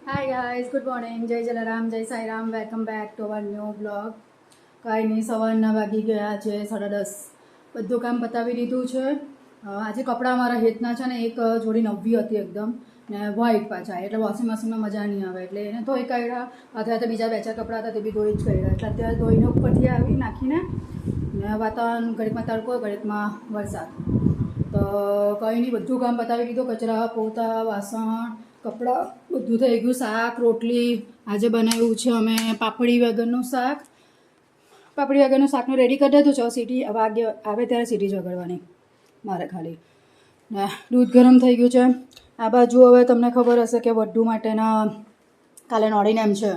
Hi guys, good morning. જય જલારામ, જય Sairam. Welcome back to our new blog. કાંઈ નહીં, સવારના વાગી ગયા છે 10:30. બધું કામ પતાવી દીધું છે. આજે કપડાં મારા હેતના છે ને, એક જોડી નવી હતી એકદમ ને વ્હાઈટ પાછા, એટલે વોશિંગ મશીનમાં મજા નહીં આવે એટલે એને ધોઈ કાઢ્યા. અત્યારે બીજા 2-4 કપડાં હતા તે બી ધોઈ જ કાઢ્યા. એટલે અત્યારે ધોઈને ઉપરથી આવી નાખીને ને વાતાવરણ ઘડીકમાં તડકો, ઘડીકમાં વરસાદ. તો કંઈ નહીં, બધું કામ પતાવી દીધું. કચરા, પોતા, વાસણ, કપડાં બધું થઈ ગયું. શાક, રોટલી આજે બનાવ્યું છે અમે પાપડી વગરનું શાક. પાપડી વગરનું શાકનું રેડી કરી દીધું છે. સીટી વાગે આવે ત્યારે સીટી જગાડવાની મારે ખાલી. ને દૂધ ગરમ થઈ ગયું છે. આ બાજુ હવે તમને ખબર હશે કે વડ્ડુ માટેના કાલે નોડીને એમ છે,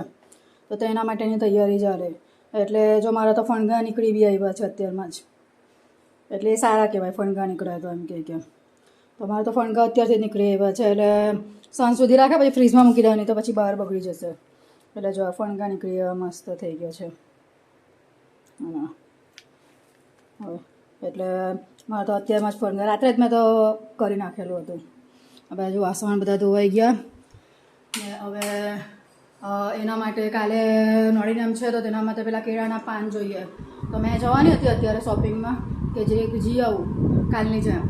તો તેના માટેની તૈયારી ચાલે. એટલે જો મારા તો ફણગા નીકળી બી આવ્યા છે અત્યારમાં જ, એટલે એ સારા કહેવાય ફણગા નીકળ્યા તો એમ કે તો મારે તો ફણગા અત્યારથી જ નીકળી આવ્યા છે. એટલે સાંજ સુધી રાખે, પછી ફ્રીજમાં મૂકી દેવાની, તો પછી બહાર બગડી જશે. એટલે જો ફણગા નીકળી આવ્યા, મસ્ત થઈ ગયો છે. હવે એટલે મારે તો અત્યારમાં જ ફણગા રાત્રે જ મેં તો કરી નાખેલું હતું. હવે હજુ વાસણ બધા ધોવાઈ ગયા ને હવે એના માટે કાલે નોડીને એમ છે, તો તેના માટે પેલા કેળાના પાન જોઈએ. તો મેં જવાની હતી અત્યારે શોપિંગમાં કે જે જી આવું કાલની જેમ.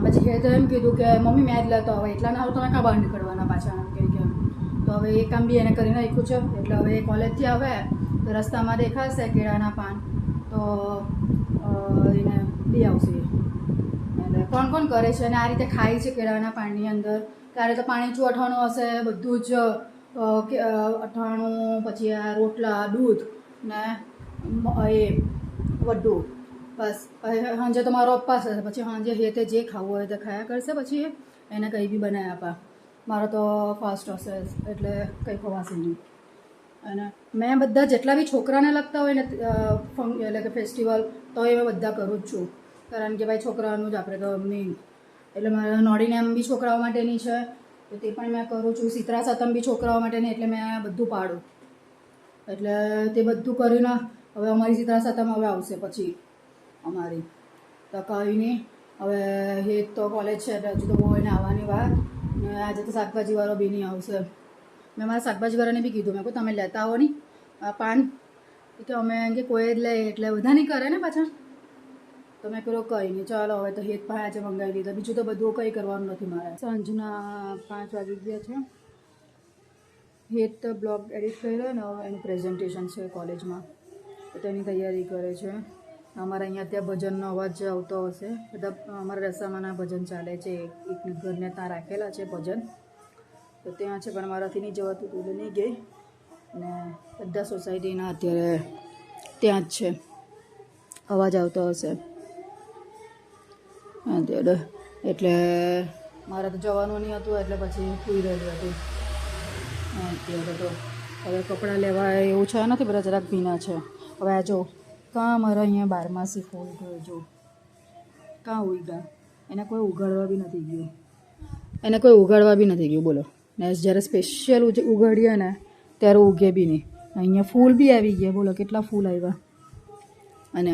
પછી કે તો એમ કીધું કે મમ્મી મેં જ લેતો હવે એટલા ના તમે કાં બહાર નીકળવાના પાછા એમ કે. તો હવે એ કામ બી એને કરી નાખ્યું છે. એટલે હવે એ કોલેજથી આવે તો રસ્તામાં દેખાશે કેળાના પાન, તો એને લઈ આવશે. એટલે કોણ કોણ કરે છે અને આ રીતે ખાય છે કેળાના પાનની અંદર. ત્યારે તો પાણી અઠાણું હશે, બધું જ અઠાણું, પછી આ રોટલા, દૂધ ને એ વડ્ડું, બસ. સાંજે તો મારો ઉપવાસ હશે, પછી સાંજે હેતે જે ખાવું હોય તે ખાયા કરશે. પછી એને કંઈ બી બનાવી આપા. મારો તો ફાસ્ટ હશે એટલે કંઈ ખવાશે નહીં. અને મેં બધા જેટલા બી છોકરાને લગતા હોય ને એટલે કે ફેસ્ટિવલ, તો એ મેં બધા કરું જ છું. કારણ કે ભાઈ છોકરાઓનું જ આપણે તો મેઇન. એટલે મારે નોડીને એમ બી છોકરાઓ માટેની છે, તો તે પણ મેં કરું છું. શીતળા સાતમ બી છોકરાઓ માટેની, એટલે મેં બધું પાડું. એટલે તે બધું કરીને હવે અમારી શીતળા સાતમ હવે આવશે પછી અમારી. તો કંઈ નહીં, હવે હેત તો કોલેજ છે એટલે હજુ તો બહુ એને આવવાની વાર. ને આજે તો શાકભાજીવાળો બી નહીં આવશે. મેં મારા શાકભાજીવાળાને બી કીધું, મેં કહું તમે લેતા આવો નહીં આ પાન, કે અમે કે કોઈ જ લે એટલે બધા નહીં કરે ને પાછા. તો મેં કહ્યું કંઈ નહીં, ચાલો હવે તો હેત પાસે આજે મંગાવી લીધા. બીજું તો બધું કંઈ કરવાનું નથી મારે. સાંજના 5 વાગી ગયા છે. હેત તો બ્લોગ એડિટ કર્યો ને હવે એનું પ્રેઝન્ટેશન છે કોલેજમાં, તો તેની તૈયારી કરે છે. અમારા અહીંયા ત્યાં ભજનનો અવાજ આવતો હશે. બધા અમારા રસ્તામાંના ભજન ચાલે છે. એક ઘરને ત્યાં રાખેલા છે ભજન, તો ત્યાં છે. પણ મારાથી નહીં જવાતું એટલે નહીં ગઈ. અને બધા સોસાયટીના અત્યારે ત્યાં જ છે, અવાજ આવતો હશે અત્યારે. એટલે મારે તો જવાનું નહીં હતું, એટલે પછી સૂઈ રહેલું હતું. અત્યારે તો હવે કપડાં લેવા એવું છે નથી, બધા જરાક ભીના છે. હવે આ જો કાં મારા અહીંયા 12માસી ફૂલ ગયો, જો કાં ઉગ્યા. એને કોઈ ઉગાડવા બી નથી ગયું, બોલો. ને જ્યારે સ્પેશિયલ ઉગાડીએ ને ત્યારે ઉગે બી નહીં. અહીંયા ફૂલ બી આવી ગયા, બોલો કેટલા ફૂલ આવ્યા. અને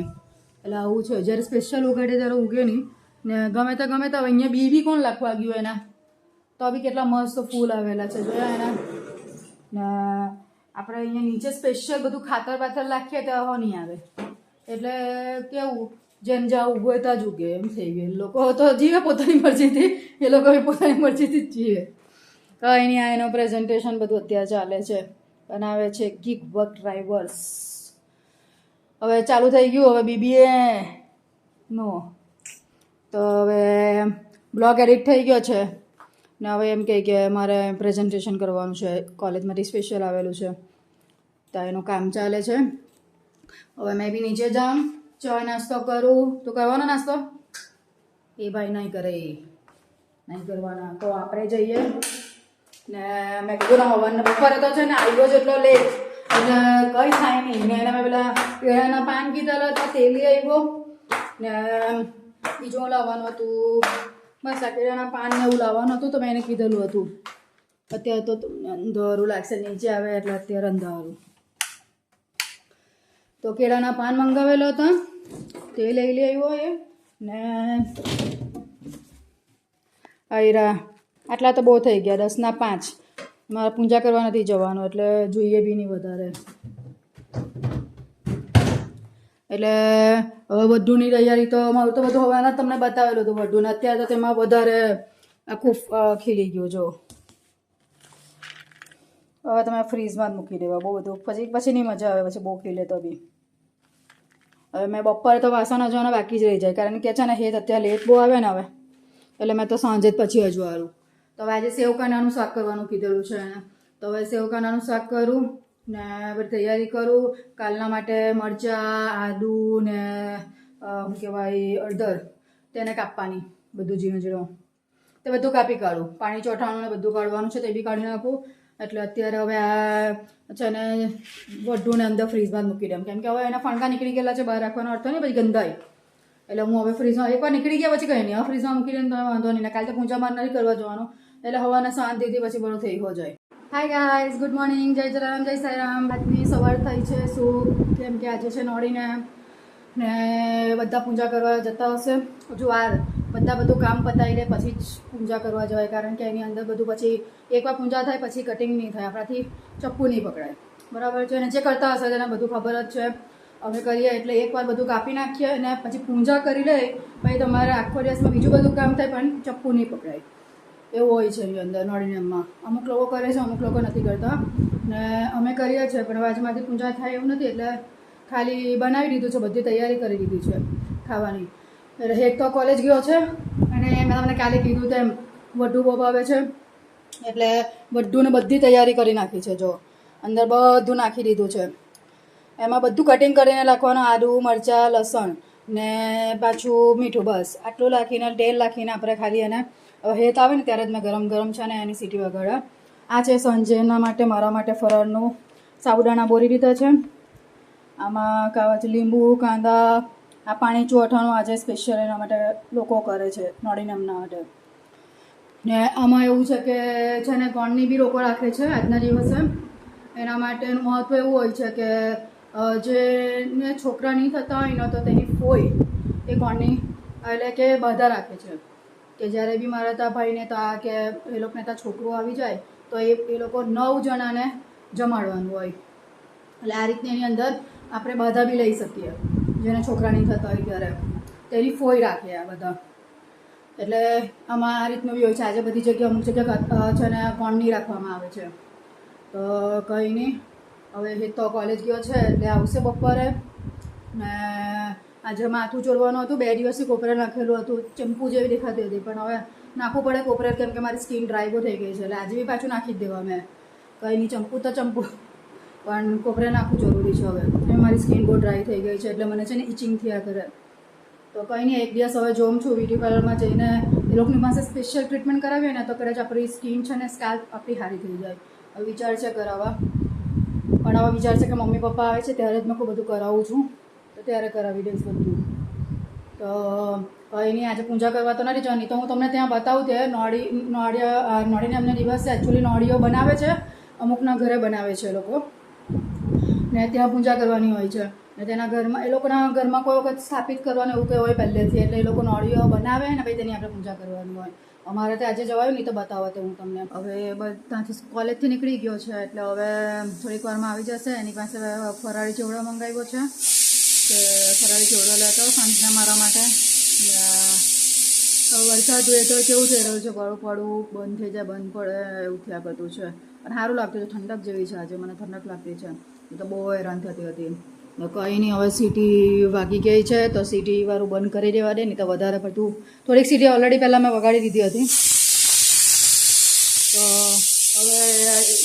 એટલે આવું છે, જ્યારે સ્પેશિયલ ઉગાડીએ ત્યારે ઉગે નહીં. ને ગમે તો અહીંયા બી કોણ લાખવા ગયું એના, તો બી કેટલા મસ્ત ફૂલ આવેલા છે જોયા એના. ને આપણે અહીંયા નીચે સ્પેશિયલ બધું ખાતર બાતર નાખીએ તો હો નહીં આવે. એટલે કેવું, જેમ જ્યાં ઉગો ત્યાં જ ઉગે એમ થઈ ગયું. લોકો તો જીવે પોતાની મરજીથી, એ લોકો પોતાની મરજીથી જ જીવે. કંઈ નહીં, આ એનું પ્રેઝન્ટેશન બધું અત્યારે ચાલે છે. બનાવે છે ગીગ વર્ક ડ્રાઈવર્સ. હવે ચાલુ થઈ ગયું. હવે BBA નો તો હવે બ્લોગ એડિટ થઈ ગયો છે ને હવે એમ કહે કે મારે પ્રેઝન્ટેશન કરવાનું છે, કોલેજમાંથી સ્પેશિયલ આવેલું છે, તો એનું કામ ચાલે છે. હવે મેં બી નીચે જાઉં, ચા નાસ્તો કરું. તો કરવાનો નાસ્તો એ ભાઈ નહીં કરે, નહીં કરવાના, તો આપણે જઈએ. ને મેં કીધું ના હવાને બપોરે તો છે ને આવ્યો જેટલો લેટ, એટલે કંઈ થાય નહીં. ને એને મેં પેલા કેળાના પાન કીધેલા હતા, તેલી આવ્યો ને બીજું લાવવાનું હતું, બસ આ કેળાના પાન ને એવું લાવવાનું હતું. તો મેં એને કીધેલું હતું. અત્યારે તો તમને અંધારું લાગશે, નીચે આવે એટલે અત્યારે અંધારું. તો કેળાના પાન મંગાવેલો હતા, તે લઈ આવ્યો એ. ને આયરા આટલા તો બહુ થઈ ગયા, 10ના 5. મારે પૂજા કરવા નથી જવાનું એટલે જોઈએ બી નહીં વધારે. એટલે હવે વઢુની તૈયારી તો મારું તો બધું હવાના તમને બતાવેલું હતું વઢુને. અત્યારે તો તેમાં વધારે આખું ખીલી ગયું જો. હવે તમે ફ્રીઝમાં જ મૂકી દેવા બહુ બધું, પછી નહીં મજા આવે પછી બહુ ખીલે તો બી. હવે મેં બપોરે તો વાસણ હજવાના બાકી જ રહી જાય, કારણ કે છે ને હેત અત્યારે લેટ બહુ આવે ને હવે, એટલે મેં તો સાંજે જ પછી હજવારું. તો હવે આજે સેવકાનાનું શાક કરવાનું કીધેલું છે એને, તો હવે સેવકાનાનું શાક કરું ને બધી તૈયારી કરું. કાલના માટે મરચાં, આદુ ને શું કહેવાય હળદર તેને કાપવાની, બધું ઝીણું ઝીણું તે બધું કાપી કાઢું. પાણી ચોંટાણું ને બધું કાઢવાનું છે તે બી કાઢી નાખું. એટલે અત્યારે હવે આ છે ને વઢુને અંદર ફ્રીઝમાં જ મૂકી દઉં, કેમ કે હવે એના ફણકા નીકળી ગયેલા છે, બહાર રાખવાનો અર્થ નહીં પછી ગંધાય. એટલે હું હવે ફ્રીઝમાં એકવાર નીકળી ગયા પછી કંઈ નહીં, હવે ફ્રીઝમાં મૂકી દઉં તો વાંધો નહીં. કાલે તો પૂજામાં નથી કરવા જવાનું, એટલે હવાના શાંતિથી પછી બધું થઈ હો જાય. હાય ગાઈઝ, ગુડ મોર્નિંગ, જય જલારામ, જય સાઈરામ. આજની સવાર થઈ છે શું, કેમ કે આજે છે નોડીને ને બધા પૂજા કરવા જતા હશે. હજુ બધા બધું કામ પતાવી લે પછી જ પૂજા કરવા જવાય, કારણ કે એની અંદર બધું પછી એકવાર પૂજા થાય પછી કટિંગ નહીં થાય, આપણાથી ચપ્પુ નહીં પકડાય, બરાબર છે. અને જે કરતા હશે તેને બધું ખબર જ છે. અમે કરીએ એટલે એકવાર બધું કાપી નાખીએ અને પછી પૂજા કરી લે, પછી તમારે આખો દિવસમાં બીજું બધું કામ થાય પણ ચપ્પુ નહીં પકડાય, એવું હોય છે એની અંદર નોડીનેમમાં. અમુક લોકો કરે છે, અમુક લોકો નથી કરતા, ને અમે કરીએ છીએ પણ આજમાંથી પૂજા થાય એવું નથી, એટલે ખાલી બનાવી દીધું છે, બધી તૈયારી કરી દીધી છે ખાવાની. એટલે એક તો કોલેજ ગયો છે અને મેં તમને કાલે કીધું તેમ વઢુ બહુ આવે છે, એટલે વઢુને બધી તૈયારી કરી નાખી છે. જો અંદર બધું નાખી દીધું છે, એમાં બધું કટિંગ કરીને નાખવાનું, આદુ, મરચાં, લસણ ને પાછું મીઠું, બસ આટલું નાખીને તેલ નાખીને આપણે ખાલી એને હેત આવે ને ત્યારે જ મેં ગરમ ગરમ છે ને એની સીટી વગાડ્યા. આ છે સાંજેના માટે મારા માટે ફરાળનું સાબુદાણા બોરી દીધા છે. આમાં કાવા લીંબુ, કાંદા, આ પાણી ચોઠાનું આજે સ્પેશિયલ એના માટે લોકો કરે છે નોડીનેમના માટે. ને આમાં એવું છે કે છે ને ગોળની બી લોકો રાખે છે આજના દિવસે. એના માટેનું મહત્ત્વ એવું હોય છે કે જેને છોકરા નહીં થતા હોય ને તો તેની ફોઈ એ ગોળની એટલે કે બધા રાખે છે કે જ્યારે બી મારા તા ભાઈને તા કે એ લોકોને ત્યાં છોકરું આવી જાય તો એ લોકો 9 જણાને જમાડવાનું હોય. એટલે આ રીતની એની અંદર આપણે બાધા બી લઈ શકીએ, જેને છોકરા નહીં થતા હોય ત્યારે તેની ફોઈ રાખે આ બધા. એટલે આમાં આ રીતનું બી હોય છે. આજે બધી જગ્યાએ અમુક જગ્યા છે ને ગોળની રાખવામાં આવે છે. તો કંઈ નહીં, હવે એ તો કોલેજ ગયો છે એટલે આવશે બપોરે. ને આજે માથું ચોરવાનું હતું, 2 દિવસથી કોપરેલ નાખેલું હતું, ચંપુ જેવી દેખાતી હતી, પણ હવે નાખવું પડે કોપરેલ કેમ કે મારી સ્કિન ડ્રાય બહુ થઈ ગઈ છે, એટલે આજે બી પાછું નાખી જ દેવા. મેં કંઈ નહીં, ચંપુ તો ચંપુ પણ કોપરેલ નાખવું જરૂરી છે હવે, મારી સ્કિન બહુ ડ્રાય થઈ ગઈ છે એટલે મને છે ને ઇચિંગ થયા કરે. તો કંઈ નહીં, એક દિવસ હવે જોઉં છું બ્યુટી પાર્લરમાં જઈને એ લોકોની પાસે સ્પેશિયલ ટ્રીટમેન્ટ કરાવીએ ને તો કદાચ આપણી સ્કિન છે ને સ્કાલ્પ આપણી સારી થઈ જાય. હવે વિચાર છે કરાવવા, પણ હવે વિચાર છે કે મમ્મી પપ્પા આવે છે ત્યારે જ મેં બધું કરાવું છું, તો ત્યારે કરાવી દઈશ બધું. તો કંઈ નહીં, આજે પૂજા કરવા તો નથી જવાની, તો હું તમને ત્યાં બતાવું તે નોડીને એમને દિવસે એકચ્યુઅલી નોડીઓ બનાવે છે, અમુકના ઘરે બનાવે છે એ લોકો, ને ત્યાં પૂજા કરવાની હોય છે. ને તેના ઘરમાં એ લોકોના ઘરમાં કોઈ વખત સ્થાપિત કરવાનું એવું કંઈ હોય પહેલેથી, એટલે એ લોકો નોળીઓ બનાવે ને પછી તેની આપણે પૂજા કરવાની હોય. અમારે તો આજે જવાયું નહીં તો બતાવો તો હું તમને. હવે ત્યાંથી કોલેજથી નીકળી ગયો છે એટલે હવે થોડીક વારમાં આવી જશે. એની પાસે ફરાળી ચેવડો મંગાવ્યો છે કે ફરાળી ચેવડો લેતો સાંજના મારા માટે. વરસાદ જોઈએ તો કેવું થઈ રહ્યું છે, પડું બંધ થઈ જાય, બંધ પડે એવું થયા કરતું છે. પણ સારું લાગતું છે, ઠંડક જેવી છે આજે, મને ઠંડક લાગતી છે. તો બહુ હેરાન થતી હતી. કંઈ નહીં, હવે સીટી વાગી ગઈ છે તો સીટી વાળું બંધ કરી દેવા દે, નહીં તો વધારે પડતું. થોડીક સીટી ઓલરેડી પહેલાં મેં વગાડી દીધી હતી. તો હવે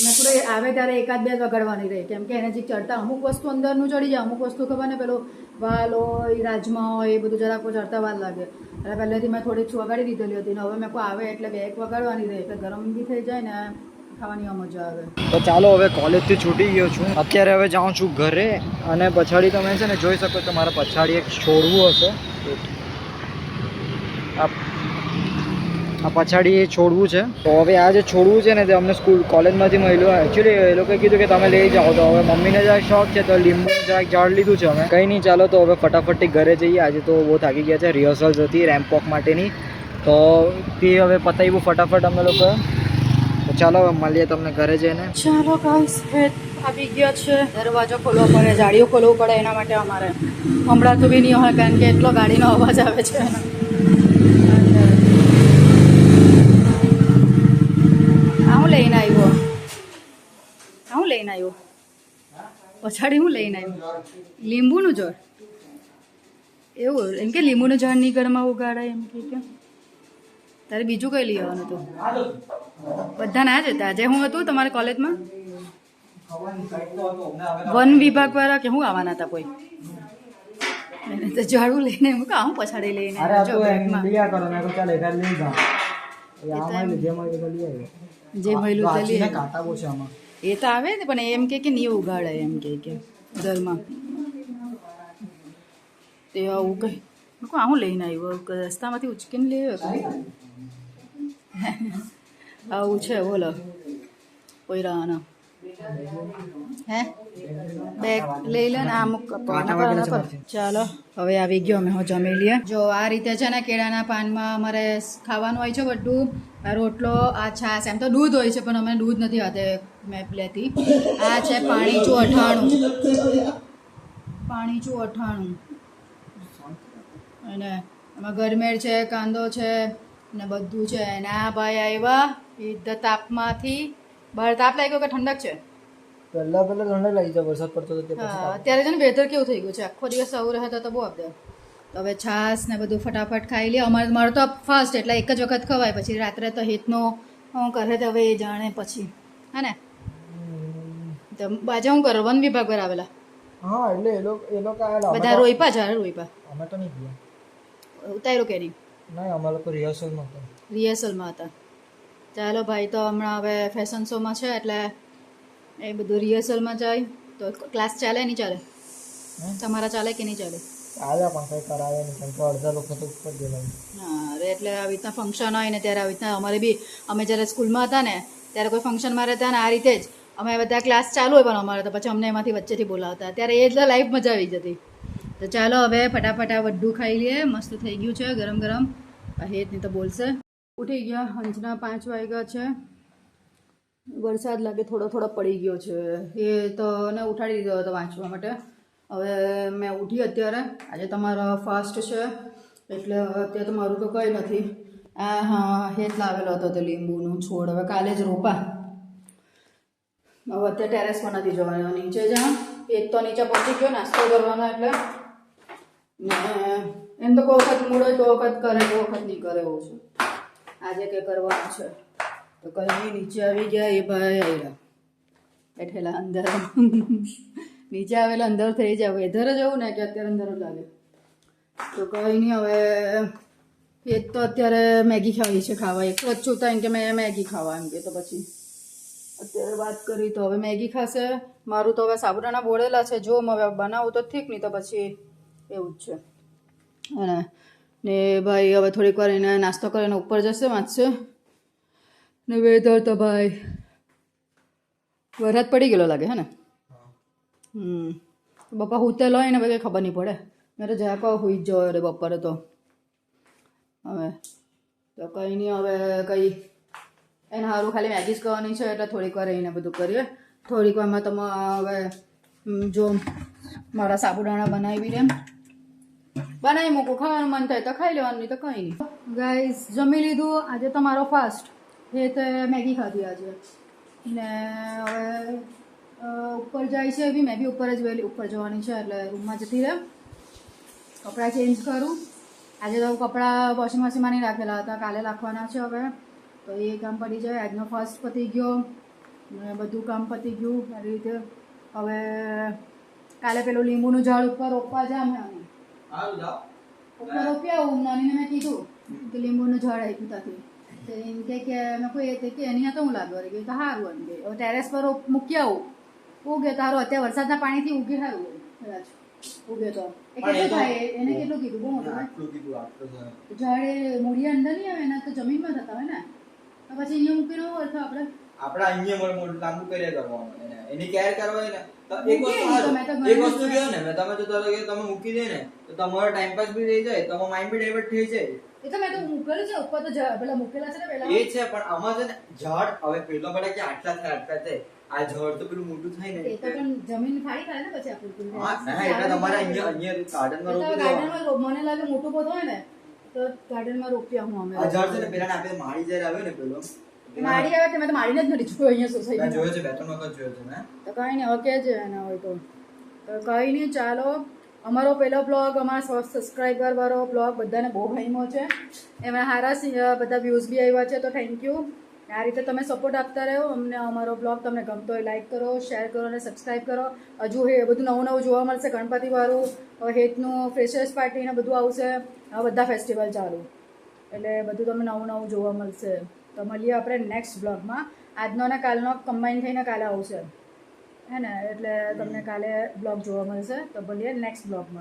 મેં થોડું આવે ત્યારે 1-2 વગાડવાની રહી, કેમ કે એને જે ચડતા અમુક વસ્તુ અંદરનું ચડી જાય, અમુક વસ્તુ ખબર ને પેલું વાલ હોય, રાજમા હોય, એ બધું જરાક ચડતા વાર લાગે. એટલે પહેલેથી મેં થોડીક વગાડી દીધેલી હતી ને હવે મેં કોઈ આવે એટલે 2-1 વગાડવાની રહી, એટલે ગરમ બી થઈ જાય ને ખાવાની મજા આવે. તો ચાલો, હવે કોલેજથી છૂટી ગયો છું, અત્યારે હવે જાઉં છું ઘરે. અને પછાડી તમે છે ને જોઈ શકો છો, મારા પછાડી એક છોડવું હશે, આ પછાડી એ છોડવું છે. તો હવે આ જે છોડવું છે ને તે અમને કોલેજમાંથી મળ્યું. એકચ્યુઅલી એ લોકોએ કીધું કે તમે લઈ જાઓ, તો હવે મમ્મીને જરાક શોખ છે તો લીંબુ જરાક ઝાડ લીધું છે અમે. કંઈ નહીં, ચાલો તો હવે ફટાફટથી ઘરે જઈએ. આજે તો બહુ થાકી ગયા છે, રિહર્સલ્સ હતી રેમ્પ વોક માટેની, તો તે હવે પતાવ્યું ફટાફટ અમે લોકો. તો ચાલો હવે મળીએ તમને ઘરે જઈને. ચાલો ગાઈસ આવી ગયા છે. દરવાજો ખોલવો પડે, જાળીઓ ખોલવું પડે, એના માટે અમારે હમણાં તો બી નહીં હોય કારણ કે એટલો ગાડીનો અવાજ આવે છે. હું લઈને આવ્યો પછાડી હું લઈને આવ્યો લીંબુનું ઝાડ. એવું એમ કે લીંબુનું ઝાડ ની ઘરમાં ઉગાડાય એમ કે તારે બીજું કઈ લઈ આવવાનું હતું? બધા ના જ હતા. આજે હું હતું તમારી કોલેજમાં વન વિભાગ વાળા કે હું આવવાના હતા કોઈ તો ઝાડું લઈને હું કામ પછાડી લઈને જો બેગમાં જે મહિલું તે લઈ એ તો આવે ને પણ એમ કે નહીં ઉગાડે એમ કે ઘરમાં તે આવું કઈ હું લઈને આવ્યો રસ્તામાંથી ઉચકીને લઈ આવ્યો. આવું છે બોલો કોઈ રાના હે બેગ લઈ લે ને અમુક ચાલો હવે આવી ગયો અમે જમી લઈએ. જો આ રીતે છે ને કેળાના પાનમાં અમારે ખાવાનું હોય છે બધું. આ રોટલો, આ છાશ, એમ તો દૂધ હોય છે પણ અમે દૂધ નથી હાથે મેં લેતી. આ છે પાણીચું અઠાણું અને એમાં ગરમેર છે, કાંદો છે ને બધું છે. અને આ ભાઈ આવ્યા ઈદ તાપમાંથી બહાર. તાપ લાગ્યો કે ઠંડક છે? પહેલા ઠંડક લાગી જાય વરસાદ પડતો હતો. અત્યારે છે ને વેધર કેવું થઈ ગયું છે, આખો દિવસ આવું રહે તો બહુ આપડે. તો હવે છાશ ને બધું ફટાફટ ખાઈ લે. મારું તો ફાસ્ટ એટલે એક જ વખત ખવાય, પછી રાત્રે તો હિતનો શું કરે તો હવે એ જાણે પછી હે ને. તો બાજુ શું કરો? વન વિભાગ પર આવેલા બધા રોઈપા ઝાડ રોઈપા અમે તો નહીં ગયા. ઉતાર્યો કે નહીં? નહીં, અમે લોકો રિહર્સલમાં હતા. ચાલો ભાઈ તો હમણાં હવે ફેશન શોમાં છે એટલે એ બધું રિહર્સલમાં જાય. તો ક્લાસ ચાલે નહીં ચાલે? તમારા ચાલે કે નહીં ચાલે? ચાલે પણ કંઈ કરાવે નહીં કેમ કે અડધા લોકો તો ઉપર ગયેલા. હા એટલે આવી રીતના ફંક્શન હોય ને ત્યારે આવી રીતના અમારે બી અમે જ્યારે સ્કૂલમાં હતા ને ત્યારે કોઈ ફંક્શનમાં રહેતા ને આ રીતે જ અમે બધા ક્લાસ ચાલુ હોય પણ અમારે તો પછી અમને એમાંથી વચ્ચેથી બોલાવતા. ત્યારે એ જ લાઈફ મજા આવી જતી. તો ચાલો હવે ફટાફટ આ બધું ખાઈ લઈએ. મસ્ત થઈ ગયું છે ગરમ ગરમ. હેત નહીં તો બોલશે. ઉઠી ગયા. હંજના 5 વાગ્યા છે. વરસાદ લાગે થોડો પડી ગયો છે. એ તો ને ઉઠાડી દીધો હતો વાંચવા માટે. હવે મેં ઉઠી અત્યારે. આજે તમારો ફાસ્ટ છે એટલે અત્યારે તો મારું તો કંઈ નથી. હા હેત લાવેલો હતો તે લીંબુનું છોડ. હવે કાલે જ રોપા. હવે અત્યારે ટેરેસ પર નથી જવાનું, નીચે જા. એક તો નીચે પહોંચી ગયો નાસ્તો કરવાનો એટલે એમ તો કોઈ વખત મૂળ હોય તો વખત કરે, કોઈ વખત નહીં કરે એવું છે. આજે કંઈ કરવાનું છે તો કંઈ નીચે આવી ગયા. એ ભાઈ આવ્યા બેઠેલા અંદર. નીચે આવેલા અંદર થઈ જાય. વેધર જ એવું ને કે અત્યારે અંદર જ લાગે. તો કંઈ નહીં. હવે એ તો અત્યારે મેગી ખાવી છે ખાવા. એક જ છૂતા એમ કે મેં મેગી ખાવા એમ કે તો પછી અત્યારે વાત કરી તો હવે મેગી ખાશે. મારું તો હવે સાબુદાણા બોળેલા છે. જો હવે બનાવું તો ઠીક, નહીં તો પછી એવું જ છે. અને ને ભાઈ હવે થોડીક વાર એને નાસ્તો કરીને ઉપર જશે, વાંચશે. ને વેધર તો ભાઈ વરસાદ પડી ગયેલો લાગે હે ને. બપા હુતેલો હોય ને ભાઈ ખબર નહીં પડે. મેં તો જરાક હુઈ જ જવા રે બપોરે તો. હવે તો કંઈ નહીં. હવે કંઈ એને સારું ખાલી મેગી જ કરવાની છે એટલે થોડીક વાર એને બધું કરીએ. થોડીક વારમાં તમે હવે જો મારા સાબુદાણા બનાવી દે બનાવી મૂકું. ખાવાનું મન થાય તો ખાઈ લેવાનું, નહીં તો કંઈ નહીં. ગાઈસ જમી લીધું. આજે તો મારો ફાસ્ટ. એ તો મેગી ખાધી આજે. ને હવે ઉપર જાય છે બી. મેં બી ઉપર જ વહેલી ઉપર જવાની છે એટલે રૂમમાં જતી રહે. કપડાં ચેન્જ કરું. આજે તો કપડાં વોશિંગ મશીનમાં નહીં રાખેલા હતા, કાલે રાખવાના છે. હવે તો એ કામ પતી જાય. આજનો ફર્સ્ટ પતી ગયો ને બધું કામ પતી ગયું આવી રીતે. હવે કાલે પેલું લીંબુનું ઝાડ ઉપર રોપવા જામ ઉપર રોપી આવું. નાનીને મેં કીધું કે લીંબુનું ઝાડ આપ્યું ત્યાંથી. તો એમ કે મેં કોઈ કે એની તો હું લાગવા રહી ગઈ તો સારું એમ કે હવે ટેરેસ પર મૂકી આવું. ઉગે તારું અત્યારે વરસાદના પાણીથી ઉગે સારું હોય કદાચ ઉગે તો. એ કેટલું થાય? એને કેટલું કીધું? બહુ મોટું ઝાડ. મૂળિયા અંદર નહીં આવે એના તો જમીનમાં થતા હોય ને. તો પછી અહીંયા મૂકીને હોય તો આપણે આપણે અહીંયા મોટું લાંબુ કર્યા કરવાનું એની કેર કરવાની ને તો એક મૂકી વસ્તુ તો મેં તો એક ઘણી વસ્તુ કહો ને તમે તો તમે મૂકી દે ને તો તમારો ટાઈમ પાસ બી થઈ જાય તમારો માઇન્ડ બી ડાયવર્ટ થઈ જાય એ તો મેં તો મૂકેલું છે ઉપર તો પેલા મૂકેલા છે ને પેલા એ છે પણ આમાં છે ને ઝાડ હવે પેલો પડે કે આટલા થાય આ ઝાડ તો પેલું મોટું થાય ને એ તો પણ જમીન ખાલી થાય ને પછી આપણું હા ના એટલે તમારે અહીંયા ગાર્ડનમાં રોપી દેવાનું ગાર્ડનમાં મને લાગે મોટું બધું હોય ને તો ગાર્ડનમાં રોપ્યા હું અમે આ ઝાડ છે ને પેલા આપણે માળી જ્યારે આવ્યો ને પેલો માડી આવે તે મેં તો માડીને જ નથી જોયું અહીંયા મેં સોસાયટી જોયો છે બે ત્રણ વખત જોયો છે મેં તો કઈ નહીં હવે કે છે એના હોય તો કઈ નહીં ચાલો અમારો પહેલો બ્લોગ અમારા સબસ્ક્રાઈબર વાળો બ્લોગ બધાને બહુ ગમ્યો છે એમાં સારા બધા વ્યૂઝ બી આવ્યા છે તો થેન્ક યુ આ રીતે તમે સપોર્ટ આપતા રહો અમને અમારો બ્લોગ તમને ગમતો હોય લાઈક કરો શેર કરો અને સબસ્ક્રાઈબ કરો હજુ એ બધું નવું નવું જોવા મળશે ગણપતિવાળું હેતનું ફ્રેશર્સ પાર્ટી ને બધું આવશે આ બધા ફેસ્ટિવલ ચાલુ એટલે બધું તમને નવું નવું જોવા મળશે તો મળીએ આપણે નેક્સ્ટ બ્લોગમાં આજનો અને કાલનો કમ્બાઈન થઈને કાલે આવશે હે ને એટલે તમને કાલે બ્લોગ જોવા મળશે તો મળીએ નેક્સ્ટ બ્લોગમાં